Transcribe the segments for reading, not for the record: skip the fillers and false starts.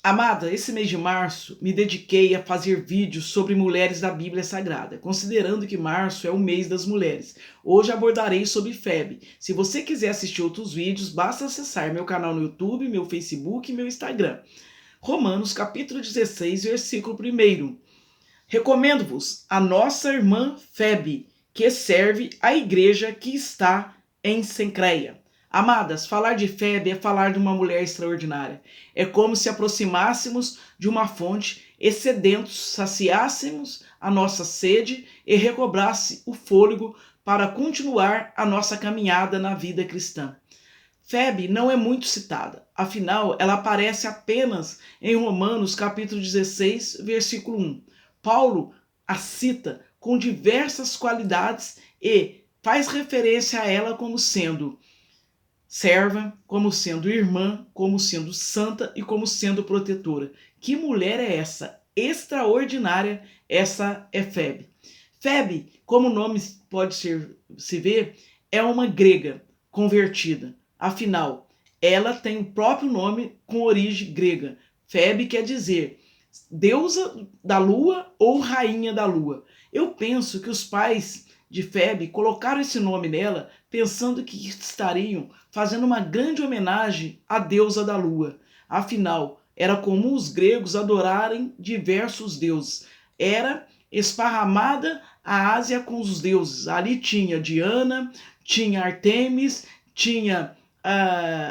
Amada, esse mês de março me dediquei a fazer vídeos sobre mulheres da Bíblia Sagrada, considerando que março é o mês das mulheres. Hoje abordarei sobre Febe. Se você quiser assistir outros vídeos, basta acessar meu canal no YouTube, meu Facebook e meu Instagram. Romanos capítulo 16, versículo 1. Recomendo-vos a nossa irmã Febe, que serve a igreja que está em Cencreia. Amadas, falar de Febe é falar de uma mulher extraordinária. É como se aproximássemos de uma fonte e sedentos saciássemos a nossa sede e recobrasse o fôlego para continuar a nossa caminhada na vida cristã. Febe não é muito citada, afinal ela aparece apenas em Romanos capítulo 16, versículo 1. Paulo a cita com diversas qualidades e faz referência a ela como sendo serva, como sendo irmã, como sendo santa e como sendo protetora. Que mulher é essa? Extraordinária, essa é Febe. Febe, como o nome pode se ver, é uma grega convertida. Afinal, ela tem o próprio nome com origem grega. Febe quer dizer deusa da lua ou rainha da lua. Eu penso que os pais de Febe colocaram esse nome nela pensando que estariam fazendo uma grande homenagem à deusa da lua. Afinal, era comum os gregos adorarem diversos deuses. Era esparramada a Ásia com os deuses. Ali tinha Diana, tinha Artemis, tinha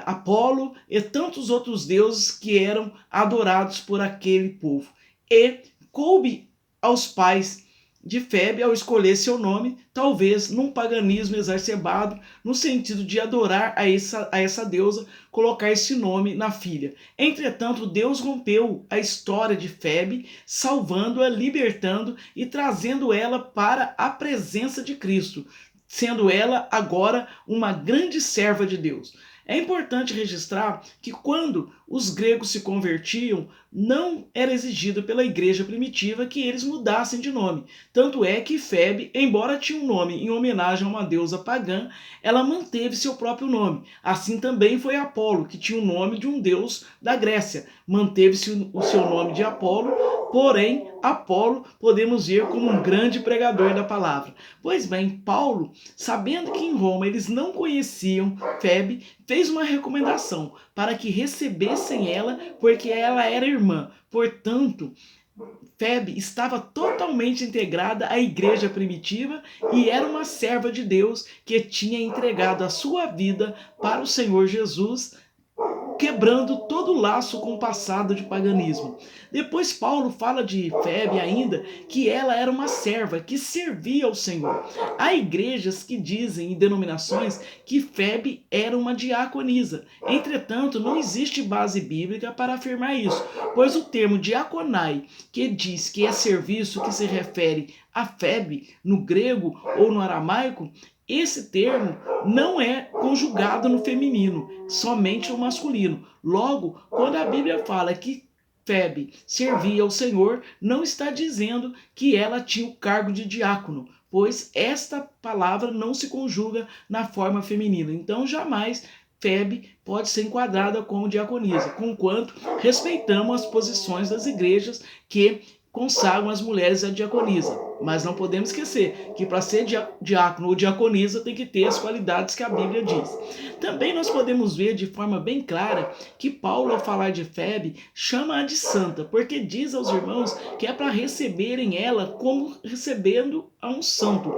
Apolo e tantos outros deuses que eram adorados por aquele povo. E coube aos pais de Febe ao escolher seu nome, talvez num paganismo exacerbado, no sentido de adorar a essa deusa, colocar esse nome na filha. Entretanto, Deus rompeu a história de Febe, salvando-a, libertando e trazendo ela para a presença de Cristo, sendo ela agora uma grande serva de Deus. É importante registrar que quando os gregos se convertiam, não era exigido pela igreja primitiva que eles mudassem de nome. Tanto é que Febe, embora tinha um nome em homenagem a uma deusa pagã, ela manteve seu próprio nome. Assim também foi Apolo, que tinha o nome de um deus da Grécia. Manteve-se o seu nome de Apolo, porém Apolo podemos ver como um grande pregador da palavra. Pois bem, Paulo, sabendo que em Roma eles não conheciam Febe, fez uma recomendação para que recebessem ela, porque ela era irmã. Portanto, Febe estava totalmente integrada à igreja primitiva e era uma serva de Deus que tinha entregado a sua vida para o Senhor Jesus, quebrando todo o laço com o passado de paganismo. Depois Paulo fala de Febe ainda que ela era uma serva que servia ao Senhor. Há igrejas que dizem em denominações que Febe era uma diaconisa. Entretanto, não existe base bíblica para afirmar isso, pois o termo diaconai, que diz que é serviço que se refere a Febe no grego ou no aramaico, esse termo não é conjugado no feminino, somente no masculino. Logo, quando a Bíblia fala que Febe servia ao Senhor, não está dizendo que ela tinha o cargo de diácono, pois esta palavra não se conjuga na forma feminina. Então, jamais Febe pode ser enquadrada como diaconisa, conquanto respeitamos as posições das igrejas que consagram as mulheres à diaconisa. Mas não podemos esquecer que para ser diácono ou diaconisa tem que ter as qualidades que a Bíblia diz. Também nós podemos ver de forma bem clara que Paulo, ao falar de Febe, chama-a de santa, porque diz aos irmãos que é para receberem ela como recebendo a um santo,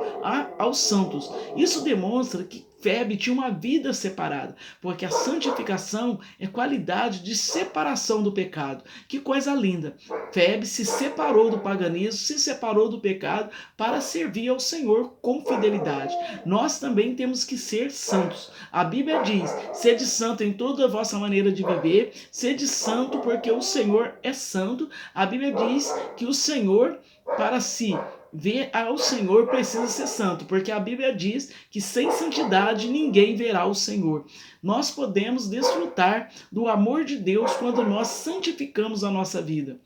aos santos. Isso demonstra que Febe tinha uma vida separada, porque a santificação é qualidade de separação do pecado. Que coisa linda! Febe se separou do paganismo, se separou do pecado para servir ao Senhor com fidelidade. Nós também temos que ser santos. A Bíblia diz: sede santo em toda a vossa maneira de viver, sede santo porque o Senhor é santo. A Bíblia diz que o Senhor, para si ver ao Senhor, precisa ser santo, porque a Bíblia diz que sem santidade ninguém verá o Senhor. Nós podemos desfrutar do amor de Deus quando nós santificamos a nossa vida.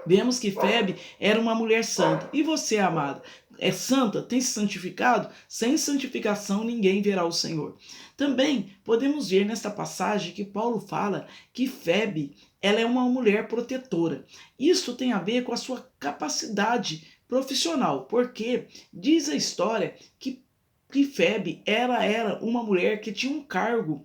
Vemos que Febe era uma mulher santa. E você, amada, é santa? Tem se santificado? Sem santificação ninguém verá o Senhor. Também podemos ver nesta passagem que Paulo fala que Febe ela é uma mulher protetora. Isso tem a ver com a sua capacidade profissional, porque diz a história que Febe era uma mulher que tinha um cargo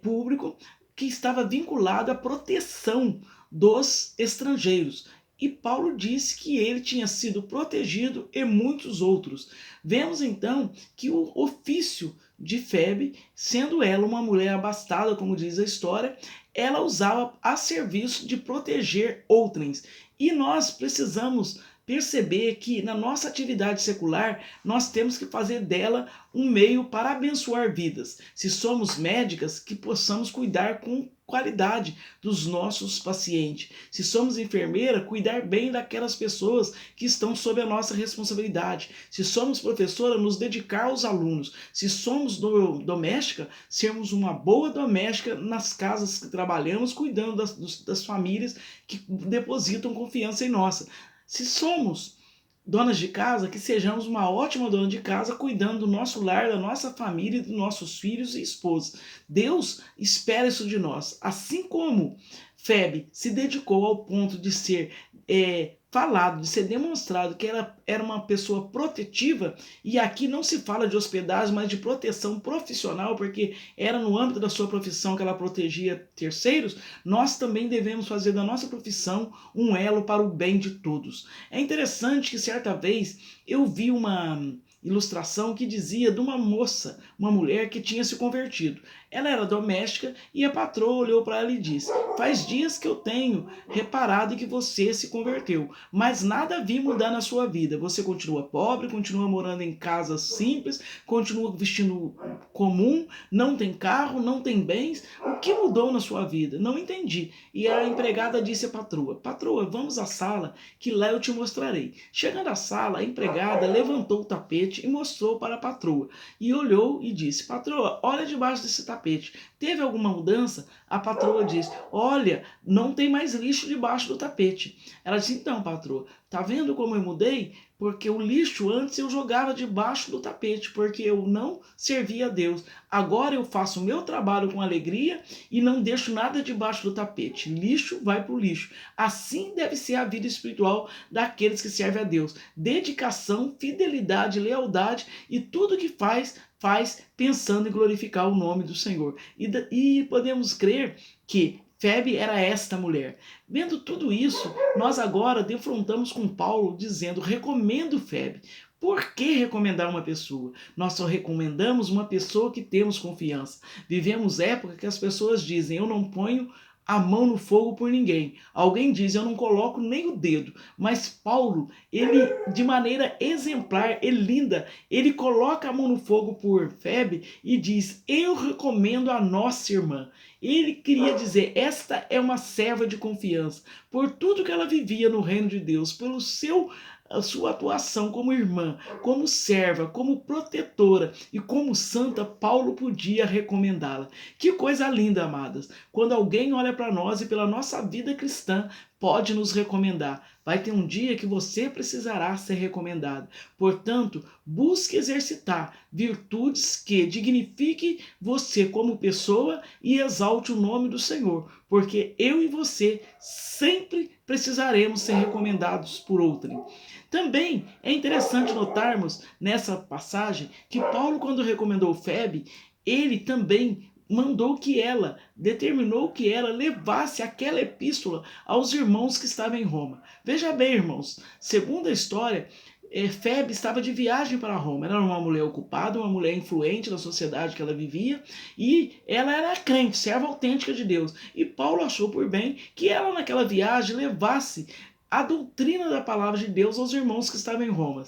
público que estava vinculado à proteção dos estrangeiros. E Paulo disse que ele tinha sido protegido e muitos outros. Vemos então que o ofício de Febe, sendo ela uma mulher abastada, como diz a história, ela usava a serviço de proteger outrens. E nós precisamos perceber que na nossa atividade secular nós temos que fazer dela um meio para abençoar vidas. Se somos médicas, que possamos cuidar com qualidade dos nossos pacientes. Se somos enfermeira, cuidar bem daquelas pessoas que estão sob a nossa responsabilidade. Se somos professora, nos dedicar aos alunos. Se somos doméstica, sermos uma boa doméstica nas casas que trabalhamos, cuidando das famílias que depositam confiança em nós. Se somos donas de casa, que sejamos uma ótima dona de casa, cuidando do nosso lar, da nossa família, dos nossos filhos e esposas. Deus espera isso de nós. Assim como Febe se dedicou ao ponto de ser falado, de ser demonstrado que ela era uma pessoa protetiva, e aqui não se fala de hospedagem, mas de proteção profissional, porque era no âmbito da sua profissão que ela protegia terceiros, nós também devemos fazer da nossa profissão um elo para o bem de todos. É interessante que certa vez eu vi uma ilustração que dizia de uma moça, uma mulher que tinha se convertido. Ela era doméstica e a patroa olhou para ela e disse: faz dias que eu tenho reparado que você se converteu, mas nada vi mudar na sua vida. Você continua pobre, continua morando em casas simples, continua vestindo comum, não tem carro, não tem bens. O que mudou na sua vida? Não entendi. E a empregada disse à patroa: patroa, vamos à sala que lá eu te mostrarei. Chegando à sala, a empregada levantou o tapete e mostrou para a patroa. E olhou e disse: patroa, olha debaixo desse tapete. Teve alguma mudança? A patroa disse: olha, não tem mais lixo debaixo do tapete. Ela disse: então, patroa, tá vendo como eu mudei? Porque o lixo antes eu jogava debaixo do tapete, porque eu não servia a Deus. Agora eu faço o meu trabalho com alegria e não deixo nada debaixo do tapete. Lixo vai para o lixo. Assim deve ser a vida espiritual daqueles que servem a Deus. Dedicação, fidelidade, lealdade, e tudo que faz pensando em glorificar o nome do Senhor. E podemos crer que Febe era esta mulher. Vendo tudo isso, nós agora defrontamos com Paulo dizendo: recomendo Febe. Por que recomendar uma pessoa? Nós só recomendamos uma pessoa que temos confiança. Vivemos época que as pessoas dizem: eu não ponho a mão no fogo por ninguém. Alguém diz: eu não coloco nem o dedo. Mas Paulo, ele de maneira exemplar e linda, ele coloca a mão no fogo por Febe e diz: eu recomendo a nossa irmã. Ele queria dizer: esta é uma serva de confiança, por tudo que ela vivia no reino de Deus, pelo a sua atuação como irmã, como serva, como protetora e como santa, Paulo podia recomendá-la. Que coisa linda, amadas, quando alguém olha para nós e pela nossa vida cristã pode nos recomendar. Vai ter um dia que você precisará ser recomendado. Portanto, busque exercitar virtudes que dignifiquem você como pessoa e exalte o nome do Senhor, porque eu e você sempre precisaremos ser recomendados por outrem. Também é interessante notarmos nessa passagem que Paulo, quando recomendou Febe, ele também determinou que ela levasse aquela epístola aos irmãos que estavam em Roma. Veja bem, irmãos, segundo a história, Febe estava de viagem para Roma. Ela era uma mulher ocupada, uma mulher influente na sociedade que ela vivia, e ela era crente, serva autêntica de Deus. E Paulo achou por bem que ela, naquela viagem, levasse a doutrina da palavra de Deus aos irmãos que estavam em Roma.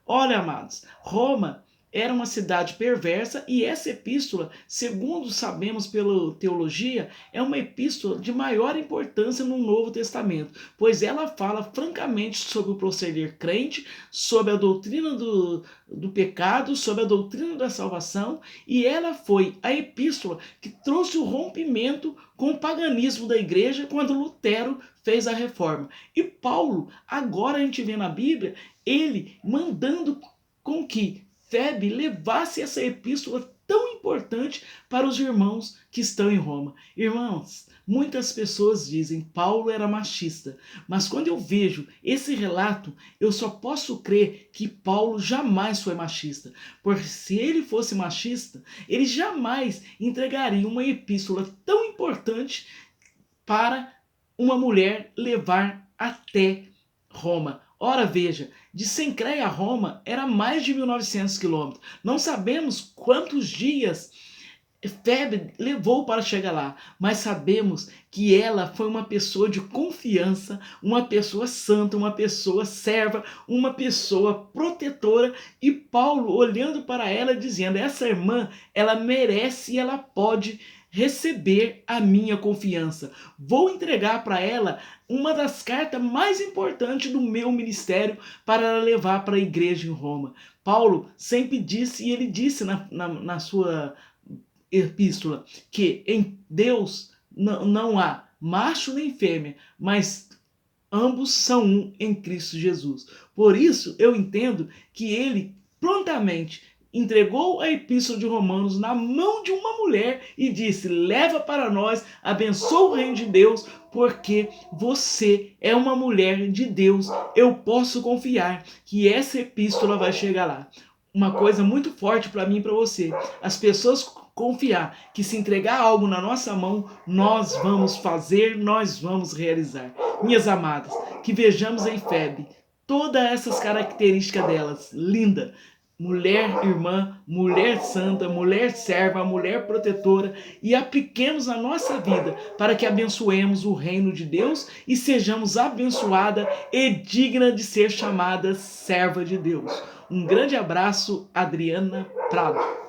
Olha, amados, Roma era uma cidade perversa, e essa epístola, segundo sabemos pela teologia, é uma epístola de maior importância no Novo Testamento, pois ela fala francamente sobre o proceder crente, sobre a doutrina do pecado, sobre a doutrina da salvação, e ela foi a epístola que trouxe o rompimento com o paganismo da igreja quando Lutero fez a reforma. E Paulo, agora a gente vê na Bíblia, ele mandando com que Febe levasse essa epístola tão importante para os irmãos que estão em Roma. Irmãos, Muitas pessoas dizem Paulo era machista, mas quando eu vejo esse relato, eu só posso crer que Paulo jamais foi machista, porque se ele fosse machista, ele jamais entregaria uma epístola tão importante para uma mulher levar até Roma. Ora, veja, de Sencreia a Roma era mais de 1900 quilômetros. Não sabemos quantos dias Febe levou para chegar lá, mas sabemos que ela foi uma pessoa de confiança, uma pessoa santa, uma pessoa serva, uma pessoa protetora, e Paulo olhando para ela dizendo, essa irmã, ela merece e ela pode receber a minha confiança. Vou entregar para ela uma das cartas mais importantes do meu ministério para ela levar para a igreja em Roma. Paulo sempre disse, e ele disse na sua epístola, que em Deus não há macho nem fêmea, mas ambos são um em Cristo Jesus. Por isso eu entendo que ele prontamente entregou a epístola de Romanos na mão de uma mulher e disse, leva para nós, abençoa o reino de Deus, porque você é uma mulher de Deus, eu posso confiar que essa epístola vai chegar lá. Uma coisa muito forte para mim e para você, as pessoas confiar que se entregar algo na nossa mão, nós vamos fazer, nós vamos realizar. Minhas amadas, que vejamos em Febe todas essas características delas, linda, mulher irmã, mulher santa, mulher serva, mulher protetora, e apliquemos na nossa vida para que abençoemos o reino de Deus e sejamos abençoada e digna de ser chamada serva de Deus. Um grande abraço, Adriana Prado.